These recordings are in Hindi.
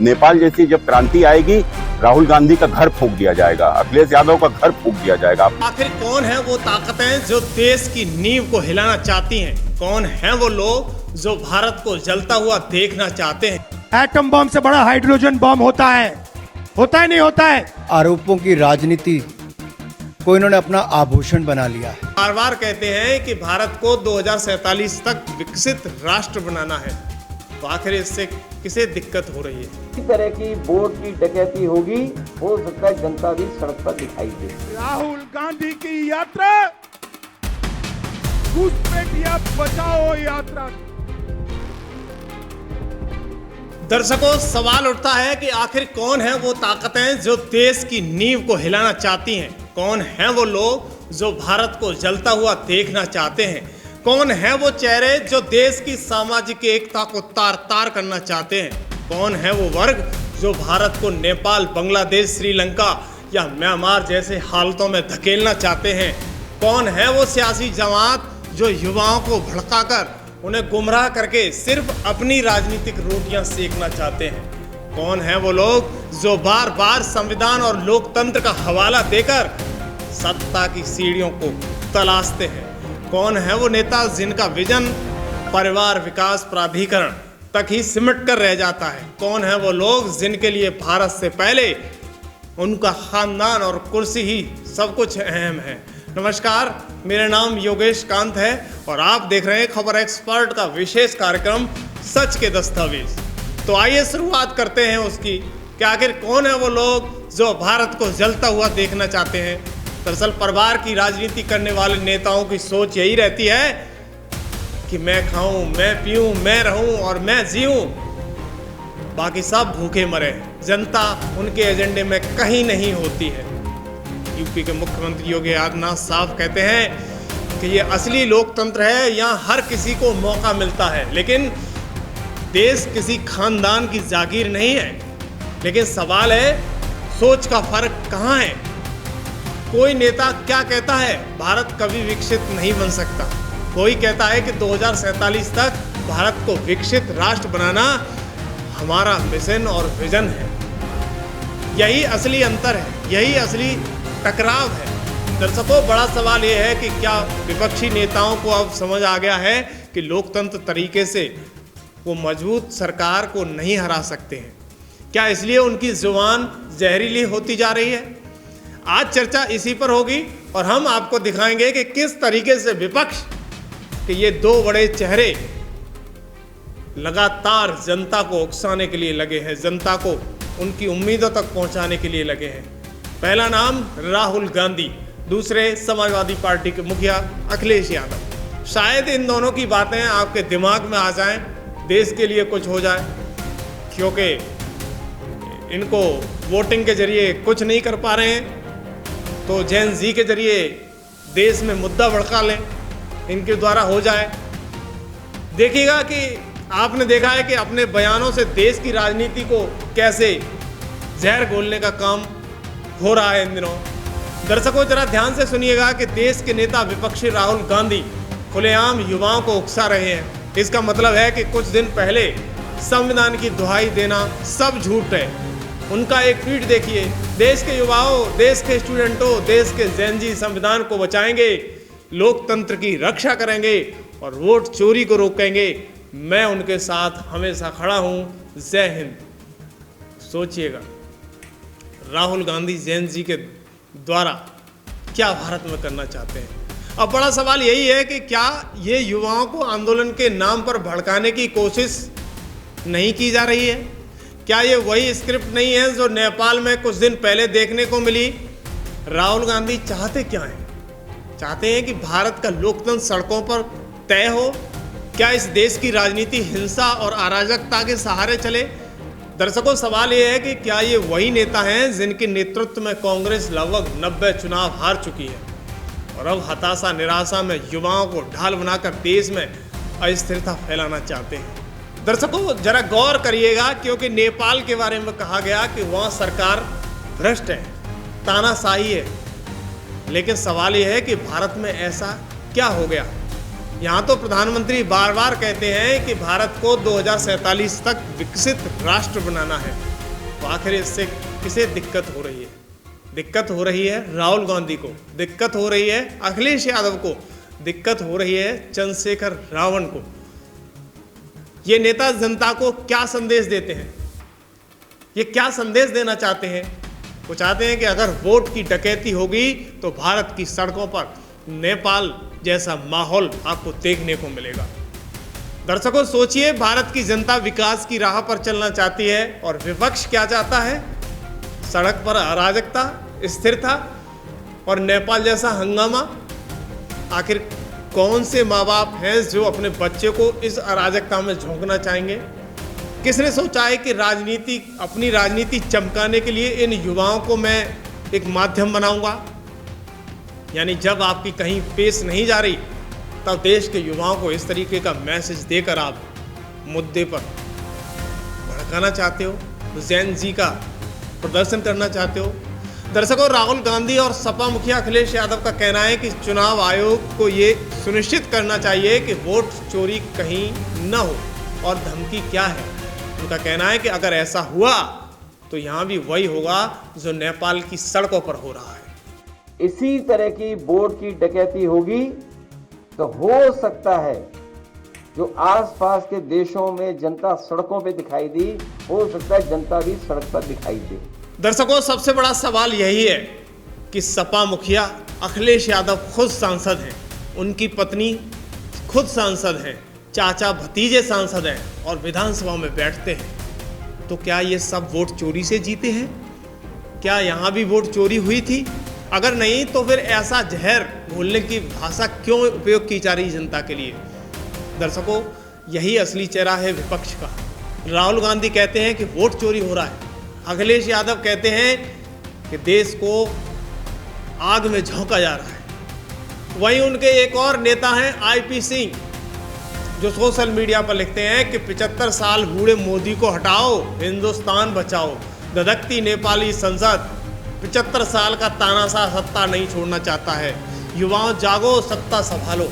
नेपाल जैसी जब क्रांति आएगी, राहुल गांधी का घर फूंक दिया जाएगा, अखिलेश यादव का घर फूंक दिया जाएगा। आखिर कौन है वो ताकतें जो देश की नींव को हिलाना चाहती हैं? कौन है वो लोग जो भारत को जलता हुआ देखना चाहते हैं? एटम बम से बड़ा हाइड्रोजन बम होता है नहीं होता है? आरोपों की राजनीति को इन्होंने अपना आभूषण बना लिया है। बार बार कहते हैं कि भारत को 2047 तक विकसित राष्ट्र बनाना है, तो आखिर इससे किसे दिक्कत हो रही है? इसी तरह की वोट की डकैती होगी, हो सकता है जनता भी सड़क पर दिखाई दे। राहुल गांधी की यात्रा घुसपैठिया बचाओ यात्रा। दर्शकों, सवाल उठता है कि आखिर कौन है वो ताकतें जो देश की नींव को हिलाना चाहती हैं? कौन है वो लोग जो भारत को जलता हुआ देखना चाहते हैं? कौन है वो चेहरे जो देश की सामाजिक एकता को तार तार करना चाहते हैं? कौन है वो वर्ग जो भारत को नेपाल, बांग्लादेश, श्रीलंका या म्यांमार जैसे हालतों में धकेलना चाहते हैं? कौन है वो सियासी जमात जो युवाओं को भड़काकर उन्हें गुमराह करके सिर्फ अपनी राजनीतिक रोटियां सेकना चाहते हैं? कौन है वो लोग जो बार बार संविधान और लोकतंत्र का हवाला देकर सत्ता की सीढ़ियों को तलाशते हैं? कौन है वो नेता जिनका विजन परिवार विकास प्राधिकरण तक ही सिमट कर रह जाता है? कौन है वो लोग जिनके लिए भारत से पहले उनका खानदान और कुर्सी ही सब कुछ अहम है? नमस्कार, मेरा नाम योगेश कांत है और आप देख रहे हैं खबर एक्सपर्ट का विशेष कार्यक्रम सच के दस्तावेज। तो आइए शुरुआत करते हैं उसकी कि आखिर कौन है वो लोग जो भारत को जलता हुआ देखना चाहते हैं। दरअसल परिवार की राजनीति करने वाले नेताओं की सोच यही रहती है कि मैं खाऊं, मैं पीऊं, मैं रहूं और मैं जीऊं, बाकी सब भूखे मरे। जनता उनके एजेंडे में कहीं नहीं होती है। यूपी के मुख्यमंत्री योगी आदित्यनाथ साफ कहते हैं कि ये असली लोकतंत्र है, यहाँ हर किसी को मौका मिलता है, लेकिन देश किसी खानदान की जागीर नहीं है। लेकिन सवाल है, सोच का फर्क कहाँ है? कोई नेता क्या कहता है, भारत कभी विकसित नहीं बन सकता। कोई कहता है कि 2047 तक भारत को विकसित राष्ट्र बनाना हमारा मिशन और विजन है। यही असली अंतर है, यही असली टकराव है। दर्शकों, बड़ा सवाल यह है कि क्या विपक्षी नेताओं को अब समझ आ गया है कि लोकतंत्र तरीके से वो मजबूत सरकार को नहीं हरा सकते हैं? क्या इसलिए उनकी जुबान जहरीली होती जा रही है? आज चर्चा इसी पर होगी और हम आपको दिखाएंगे कि किस तरीके से विपक्ष के ये दो बड़े चेहरे लगातार जनता को उकसाने के लिए लगे हैं, जनता को उनकी उम्मीदों तक पहुंचाने के लिए लगे हैं। पहला नाम राहुल गांधी, दूसरे समाजवादी पार्टी के मुखिया अखिलेश यादव। शायद इन दोनों की बातें आपके दिमाग में आ जाएं, देश के लिए कुछ हो जाए, क्योंकि इनको वोटिंग के जरिए कुछ नहीं कर पा रहे हैं, तो जेन जी के जरिए देश में मुद्दा भड़का लें, इनके द्वारा हो जाए। देखिएगा कि आपने देखा है कि अपने बयानों से देश की राजनीति को कैसे जहर घोलने का काम हो रहा है इन दिनों। दर्शकों, जरा ध्यान से सुनिएगा कि देश के नेता विपक्षी राहुल गांधी खुलेआम युवाओं को उकसा रहे हैं। इसका मतलब है कि कुछ दिन पहले संविधान की दुहाई देना सब झूठ है। उनका एक ट्वीट देखिए, देश के युवाओं, देश के स्टूडेंटों, देश के जेनजी संविधान को बचाएंगे, लोकतंत्र की रक्षा करेंगे और वोट चोरी को रोकेंगे। मैं उनके साथ हमेशा खड़ा हूँ। जय हिंद। सोचिएगा, राहुल गांधी जैन जी के द्वारा क्या भारत में करना चाहते हैं। अब बड़ा सवाल यही है कि क्या ये युवाओं को आंदोलन के नाम पर भड़काने की कोशिश नहीं की जा रही है? क्या ये वही स्क्रिप्ट नहीं है जो नेपाल में कुछ दिन पहले देखने को मिली? राहुल गांधी चाहते क्या हैं? चाहते हैं कि भारत का लोकतंत्र सड़कों पर तय हो? क्या इस देश की राजनीति हिंसा और अराजकता के सहारे चले? दर्शकों, सवाल यह है कि क्या ये वही नेता हैं जिनके नेतृत्व में कांग्रेस लगभग 90 चुनाव हार चुकी है और अब हताशा निराशा में युवाओं को ढाल बनाकर देश में अस्थिरता फैलाना चाहते हैं? दर्शकों, जरा गौर करिएगा, क्योंकि नेपाल के बारे में कहा गया कि वहाँ सरकार भ्रष्ट है, तानाशाही है। लेकिन सवाल यह है कि भारत में ऐसा क्या हो गया? यहाँ तो प्रधानमंत्री बार बार कहते हैं कि भारत को 2047 तक विकसित राष्ट्र बनाना है, तो आखिर इससे किसे दिक्कत हो रही है? दिक्कत हो रही है राहुल गांधी को, दिक्कत हो रही है अखिलेश यादव को, दिक्कत हो रही है चंद्रशेखर रावण को। ये नेता जनता को क्या संदेश देते हैं? ये क्या संदेश देना चाहते हैं? वो चाहते हैं कि अगर वोट की डकैती होगी तो भारत की सड़कों पर नेपाल जैसा माहौल आपको देखने को मिलेगा। दर्शकों, सोचिए, भारत की जनता विकास की राह पर चलना चाहती है और विपक्ष क्या चाहता है? सड़क पर अराजकता, स्थिरता और नेपाल जैसा हंगामा। आखिर कौन से माँ बाप हैं जो अपने बच्चे को इस अराजकता में झोंकना चाहेंगे? किसने सोचा है कि अपनी राजनीति चमकाने के लिए इन युवाओं को मैं एक माध्यम बनाऊंगा? यानी जब आपकी कहीं पेश नहीं जा रही तब देश के युवाओं को इस तरीके का मैसेज देकर आप मुद्दे पर भड़काना चाहते हो, जैन जी का प्रदर्शन करना चाहते हो। दर्शकों, राहुल गांधी और सपा मुखिया अखिलेश यादव का कहना है कि चुनाव आयोग को ये सुनिश्चित करना चाहिए कि वोट चोरी कहीं न हो। और धमकी क्या है? उनका कहना है कि अगर ऐसा हुआ तो यहाँ भी वही होगा जो नेपाल की सड़कों पर हो रहा है। इसी तरह की वोट की डकैती होगी तो हो सकता है जो आसपास के देशों में जनता सड़कों पे दिखाई दी, हो सकता है जनता भी सड़क पर दिखाई दे। दर्शकों, सबसे बड़ा सवाल यही है कि सपा मुखिया अखिलेश यादव खुद सांसद हैं, उनकी पत्नी खुद सांसद हैं, चाचा भतीजे सांसद हैं और विधानसभा में बैठते हैं। तो क्या ये सब वोट चोरी से जीते हैं? क्या यहाँ भी वोट चोरी हुई थी? अगर नहीं तो फिर ऐसा जहर घोलने की भाषा क्यों उपयोग की जा रही जनता के लिए? दर्शकों, यही असली चेहरा है विपक्ष का। राहुल गांधी कहते हैं कि वोट चोरी हो रहा है, अखिलेश यादव कहते हैं कि देश को आग में झोंका जा रहा है। वहीं उनके एक और नेता हैं आईपी सिंह, जो सोशल मीडिया पर लिखते हैं कि 75 साल बूढ़े मोदी को हटाओ, हिंदुस्तान बचाओ। धधकती नेपाली संसद 75 साल का तानाशाह सत्ता नहीं छोड़ना चाहता है। युवाओं जागो, सत्ता संभालो।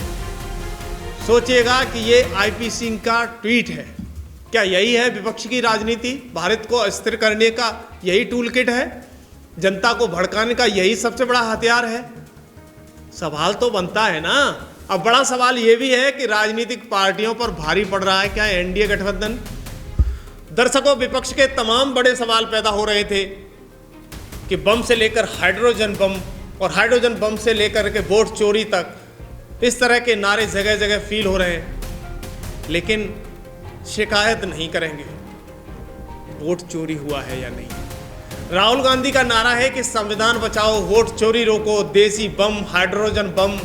सोचिएगा कि ये आईपी सिंह का ट्वीट है। क्या यही है विपक्ष की राजनीति? भारत को अस्थिर करने का यही टूल किट है? जनता को भड़काने का यही सबसे बड़ा हथियार है? सवाल तो बनता है ना। अब बड़ा सवाल ये भी है कि राजनीतिक पार्टियों पर भारी पड़ रहा है क्या एनडीए गठबंधन? दर्शकों, विपक्ष के तमाम बड़े सवाल पैदा हो रहे थे कि बम से लेकर हाइड्रोजन बम और हाइड्रोजन बम से लेकर के वोट चोरी तक, इस तरह के नारे जगह जगह फील हो रहे हैं, लेकिन शिकायत नहीं करेंगे वोट चोरी हुआ है या नहीं। राहुल गांधी का नारा है कि संविधान बचाओ, वोट चोरी रोको, देसी बम, हाइड्रोजन बम।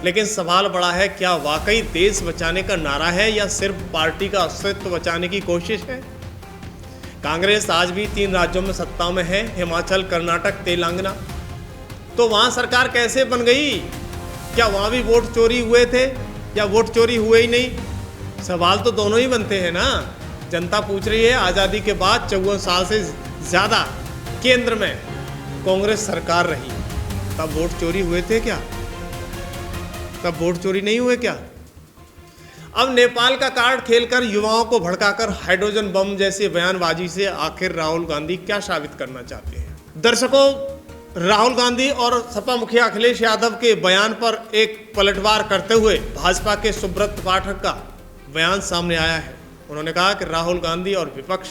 लेकिन सवाल बड़ा है, क्या वाकई देश बचाने का नारा है या सिर्फ पार्टी का अस्तित्व बचाने की कोशिश है? कांग्रेस आज भी 3 राज्यों में सत्ता में है, हिमाचल, कर्नाटक, तेलंगाना। तो वहाँ सरकार कैसे बन गई? क्या वहाँ भी वोट चोरी हुए थे या वोट चोरी हुए ही नहीं? सवाल तो दोनों ही बनते हैं ना। जनता पूछ रही है, आज़ादी के बाद 54 साल से ज़्यादा केंद्र में कांग्रेस सरकार रही, तब वोट चोरी हुए थे क्या? तब वोट चोरी नहीं हुए क्या? अब नेपाल का कार्ड खेलकर, युवाओं को भड़काकर, हाइड्रोजन बम जैसे बयानबाजी से आखिर राहुल गांधी क्या साबित करना चाहते हैं? दर्शकों, राहुल गांधी और सपा मुखिया अखिलेश यादव के बयान पर एक पलटवार करते हुए भाजपा के सुब्रत पाठक का बयान सामने आया है। उन्होंने कहा कि राहुल गांधी और विपक्ष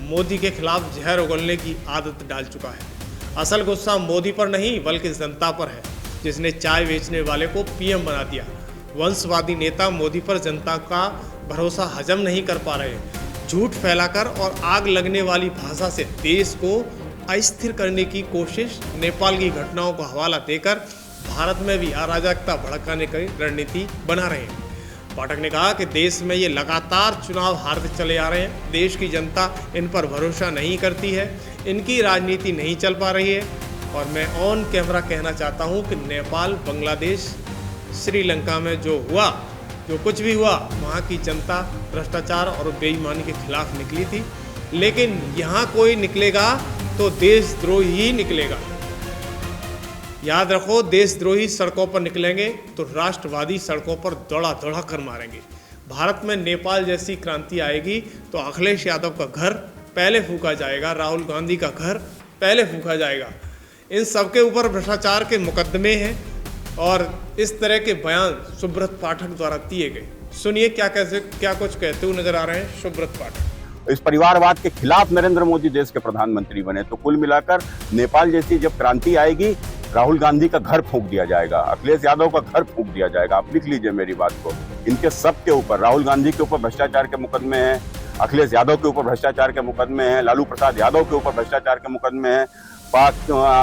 मोदी के खिलाफ जहर उगलने की आदत डाल चुका है। असल गुस्सा मोदी पर नहीं बल्कि जनता पर है, जिसने चाय बेचने वाले को पीएम बना दिया। वंशवादी नेता मोदी पर जनता का भरोसा हजम नहीं कर पा रहे, झूठ फैलाकर और आग लगने वाली भाषा से देश को अस्थिर करने की कोशिश, नेपाल की घटनाओं को हवाला देकर भारत में भी अराजकता भड़काने की रणनीति बना रहे हैं। पाठक ने कहा कि देश में ये लगातार चुनाव हारते चले आ रहे हैं, देश की जनता इन पर भरोसा नहीं करती है, इनकी राजनीति नहीं चल पा रही है। और मैं ऑन कैमरा कहना चाहता हूँ कि नेपाल, बांग्लादेश, श्रीलंका में जो हुआ, जो कुछ भी हुआ, वहाँ की जनता भ्रष्टाचार और बेईमानी के खिलाफ निकली थी। लेकिन यहाँ कोई निकलेगा तो देशद्रोही ही निकलेगा। याद रखो, देशद्रोही सड़कों पर निकलेंगे तो राष्ट्रवादी सड़कों पर दौड़ा कर मारेंगे। भारत में नेपाल जैसी क्रांति आएगी तो अखिलेश यादव का घर पहले फूका जाएगा, राहुल गांधी का घर पहले फूका जाएगा। इन सबके ऊपर भ्रष्टाचार के मुकदमे हैं और इस तरह के बयान सुब्रत पाठक द्वारा दिए गए। सुनिए क्या कुछ कहते हुए नजर आ रहे हैं सुब्रत पाठक। इस परिवारवाद के खिलाफ नरेंद्र मोदी देश के प्रधानमंत्री बने तो कुल मिलाकर नेपाल जैसी जब क्रांति आएगी, राहुल गांधी का घर फूंक दिया जाएगा, अखिलेश यादव का घर फूंक दिया जाएगा। आप लिख लीजिए मेरी बात को। इनके सब के ऊपर, राहुल गांधी के ऊपर भ्रष्टाचार के मुकदमे हैं, अखिलेश यादव के ऊपर भ्रष्टाचार के मुकदमे हैं, लालू प्रसाद यादव के ऊपर भ्रष्टाचार के मुकदमे हैं,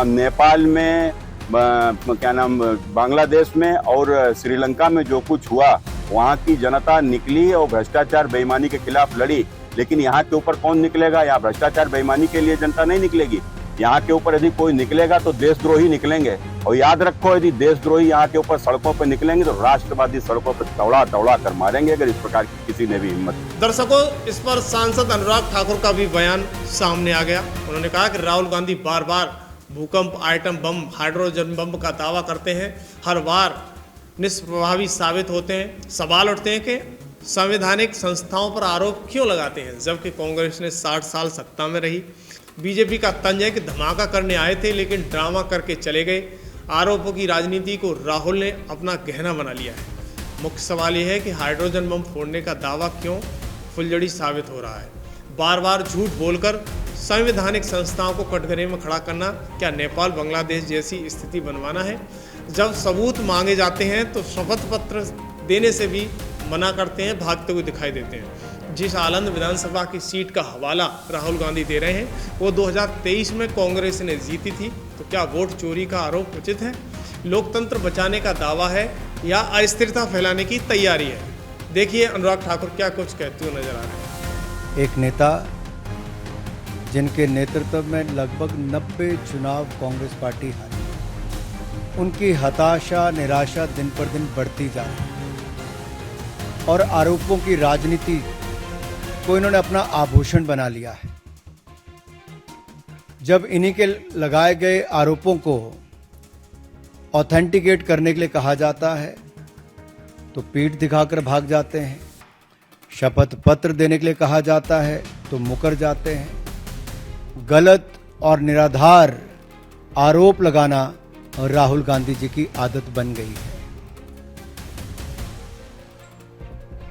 नेपाल में क्या नाम, बांग्लादेश में और श्रीलंका में जो कुछ हुआ, वहाँ की जनता निकली और भ्रष्टाचार बेईमानी के खिलाफ लड़ी। लेकिन यहाँ के ऊपर कौन निकलेगा? यहाँ भ्रष्टाचार बेईमानी के लिए जनता नहीं निकलेगी। यहाँ के ऊपर यदि कोई निकलेगा तो देशद्रोही निकलेंगे। और याद रखो, यदि देशद्रोही यहाँ के ऊपर सड़कों पर निकलेंगे तो राष्ट्रवादी सड़कों पर दौड़ा दौड़ा कर मारेंगे, अगर इस प्रकार की किसी ने भी हिम्मत। दर्शकों, इस पर सांसद अनुराग ठाकुर का भी बयान सामने आ गया। उन्होंने कहा कि राहुल गांधी बार बार भूकंप, आइटम बम, हाइड्रोजन बम का दावा करते हैं, हर बार निष्प्रभावी साबित होते हैं। सवाल उठते हैं कि संवैधानिक संस्थाओं पर आरोप क्यों लगाते हैं, जबकि कांग्रेस ने 60 साल सत्ता में रही। बीजेपी का तंज है कि धमाका करने आए थे लेकिन ड्रामा करके चले गए। आरोपों की राजनीति को राहुल ने अपना गहना बना लिया है। मुख्य सवाल यह है कि हाइड्रोजन बम फोड़ने का दावा क्यों फुलझड़ी साबित हो रहा है। बार बार झूठ बोलकर संवैधानिक संस्थाओं को कटघरे में खड़ा करना क्या नेपाल बांग्लादेश जैसी स्थिति बनवाना है? जब सबूत मांगे जाते हैं तो शपथ पत्र देने से भी मना करते हैं, भागते हुए दिखाई देते हैं। जिस आनंद विधानसभा की सीट का हवाला राहुल गांधी दे रहे हैं वो 2023 में कांग्रेस ने जीती थी, तो क्या वोट चोरी का आरोप उचित है? लोकतंत्र बचाने का दावा है या अस्थिरता फैलाने की तैयारी है? देखिए अनुराग ठाकुर क्या कुछ कहते हुए नजर आ रहे हैं। एक नेता जिनके नेतृत्व में लगभग 90 चुनाव कांग्रेस पार्टी हारी, उनकी हताशा, निराशा दिन पर दिन बढ़ती जा रही है और आरोपों की राजनीति को इन्होंने अपना आभूषण बना लिया है। जब इन्हीं के लगाए गए आरोपों को ऑथेंटिकेट करने के लिए कहा जाता है तो पीठ दिखाकर भाग जाते हैं, शपथ पत्र देने के लिए कहा जाता है तो मुकर जाते हैं। गलत और निराधार आरोप लगाना राहुल गांधी जी की आदत बन गई है।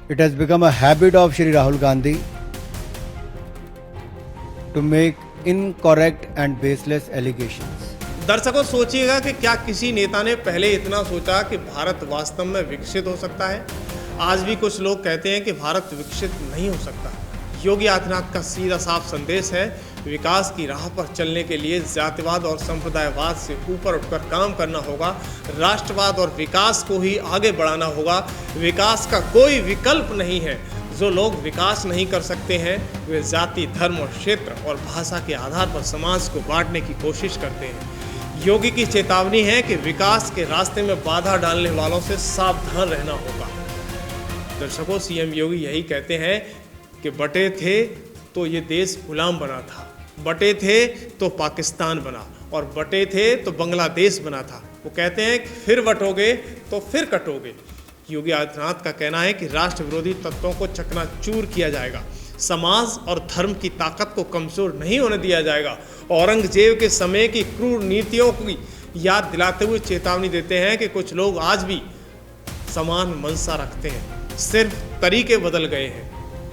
It has become a habit of Shri Rahul Gandhi to make incorrect and baseless allegations. दर्शकों, सोचिएगा कि क्या किसी नेता ने पहले इतना सोचा कि भारत वास्तव में विकसित हो सकता है? आज भी कुछ लोग कहते हैं कि भारत विकसित नहीं हो सकता। योगी आदित्यनाथ का सीधा साफ संदेश है, विकास की राह पर चलने के लिए जातिवाद और संप्रदायवाद से ऊपर उठकर काम करना होगा। राष्ट्रवाद और विकास को ही आगे बढ़ाना होगा। विकास का कोई विकल्प नहीं है। जो लोग विकास नहीं कर सकते हैं वे जाति, धर्म और क्षेत्र और भाषा के आधार पर समाज को बांटने की कोशिश करते हैं। योगी की चेतावनी है कि विकास के रास्ते में बाधा डालने वालों से सावधान रहना होगा। दर्शकों, सीएम योगी यही कहते हैं कि बटे थे तो ये देश गुलाम बना था, बटे थे तो पाकिस्तान बना और बटे थे तो बांग्लादेश बना था। वो कहते हैं कि फिर बटोगे तो फिर कटोगे। योगी आदित्यनाथ का कहना है कि राष्ट्र विरोधी तत्वों को चकनाचूर किया जाएगा, समाज और धर्म की ताकत को कमजोर नहीं होने दिया जाएगा। औरंगजेब के समय की क्रूर नीतियों की याद दिलाते हुए चेतावनी देते हैं कि कुछ लोग आज भी समान मंशा रखते हैं, सिर्फ तरीके बदल गए हैं।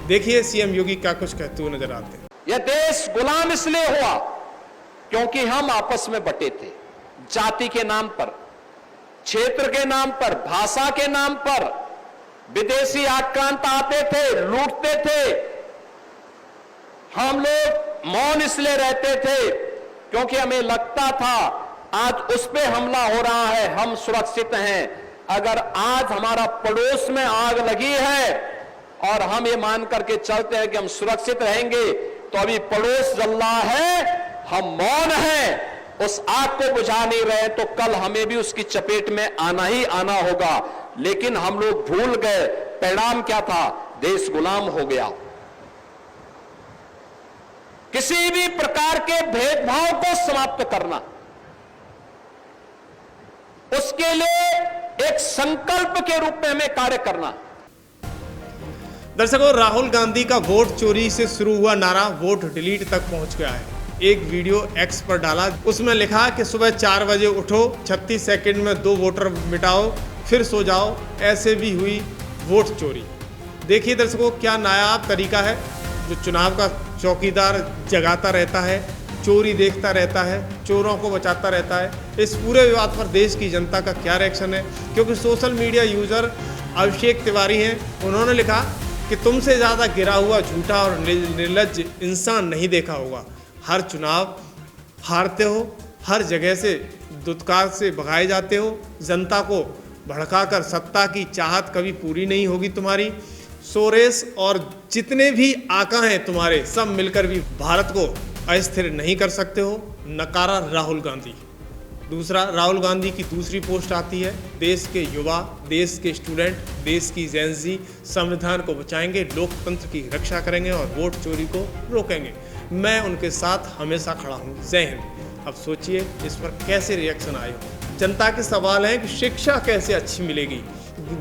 देखिए सीएम योगी क्या कुछ कहते हुए नजर आते हैं। यह देश गुलाम इसलिए हुआ क्योंकि हम आपस में बटे थे, जाति के नाम पर, क्षेत्र के नाम पर, भाषा के नाम पर। विदेशी आक्रांत आते थे, लूटते थे। हम लोग मौन इसलिए रहते थे क्योंकि हमें लगता था आज उस पे हमला हो रहा है, हम सुरक्षित हैं। अगर आज हमारा पड़ोस में आग लगी है और हम ये मान करके चलते हैं कि हम सुरक्षित रहेंगे, तो अभी पड़ोस जल रहा है, हम मौन हैं, उस आग को बुझा नहीं रहे, तो कल हमें भी उसकी चपेट में आना ही आना होगा। लेकिन हम लोग भूल गए, परिणाम क्या था? देश गुलाम हो गया। किसी भी प्रकार के भेदभाव को समाप्त करना, उसके लिए एक संकल्प के रूप में हमें कार्य करना। दर्शकों, राहुल गांधी का वोट चोरी से शुरू हुआ नारा वोट डिलीट तक पहुंच गया है। एक वीडियो एक्स पर डाला, उसमें लिखा कि सुबह 4 बजे उठो, 36 सेकंड में 2 वोटर मिटाओ, फिर सो जाओ, ऐसे भी हुई वोट चोरी। देखिए दर्शकों, क्या नायाब तरीका है। जो चुनाव का चौकीदार जगाता रहता है, चोरी देखता रहता है, चोरों को बचाता रहता है। इस पूरे विवाद पर देश की जनता का क्या रिएक्शन है? क्योंकि social media user Abhishek Tiwari हैं, उन्होंने लिखा कि तुमसे ज़्यादा गिरा हुआ झूठा और निर्लज्ज इंसान नहीं देखा होगा। हर चुनाव हारते हो, हर जगह से दुत्कार से भगाए जाते हो, जनता को भड़काकर सत्ता की चाहत कभी पूरी नहीं होगी तुम्हारी। सोरेश और जितने भी आका हैं तुम्हारे, सब मिलकर भी भारत को अस्थिर नहीं कर सकते हो। नकारा राहुल गांधी। दूसरा, राहुल गांधी की दूसरी पोस्ट आती है, देश के युवा, देश के स्टूडेंट, देश की जेनजी संविधान को बचाएंगे, लोकतंत्र की रक्षा करेंगे और वोट चोरी को रोकेंगे। मैं उनके साथ हमेशा खड़ा हूँ। जय हिंद। अब सोचिए इस पर कैसे रिएक्शन आए हो। जनता के सवाल हैं कि शिक्षा कैसे अच्छी मिलेगी,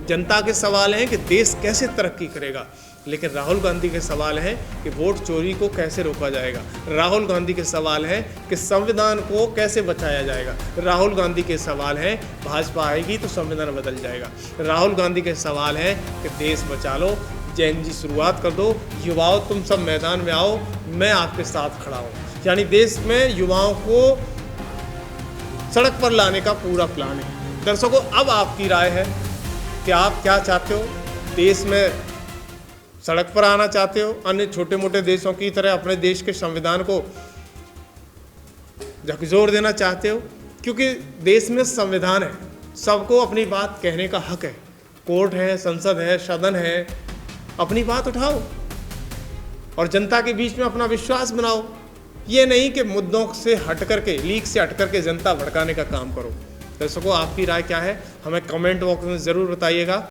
जनता के सवाल हैं कि देश कैसे तरक्की करेगा, लेकिन राहुल गांधी के सवाल हैं कि वोट चोरी को कैसे रोका जाएगा। राहुल गांधी के सवाल हैं कि संविधान को कैसे बचाया जाएगा। राहुल गांधी के सवाल हैं भाजपा आएगी तो संविधान बदल जाएगा। राहुल गांधी के सवाल हैं कि देश बचा लो, जैन जी शुरुआत कर दो, युवाओं तुम सब मैदान में आओ, मैं आपके साथ खड़ा हूँ। यानी देश में युवाओं को सड़क पर लाने का पूरा प्लान है। दर्शकों, अब आपकी राय है कि आप क्या चाहते हो। देश में सड़क पर आना चाहते हो, अन्य छोटे मोटे देशों की तरह अपने देश के संविधान को झकझोर देना चाहते हो? क्योंकि देश में संविधान है, सबको अपनी बात कहने का हक है। कोर्ट है, संसद है, सदन है, अपनी बात उठाओ और जनता के बीच में अपना विश्वास बनाओ। ये नहीं कि मुद्दों से हट करके, लीक से हट करके जनता भड़काने का काम करो। दर्शकों, आपकी राय क्या है? हमें कमेंट बॉक्स में ज़रूर बताइएगा।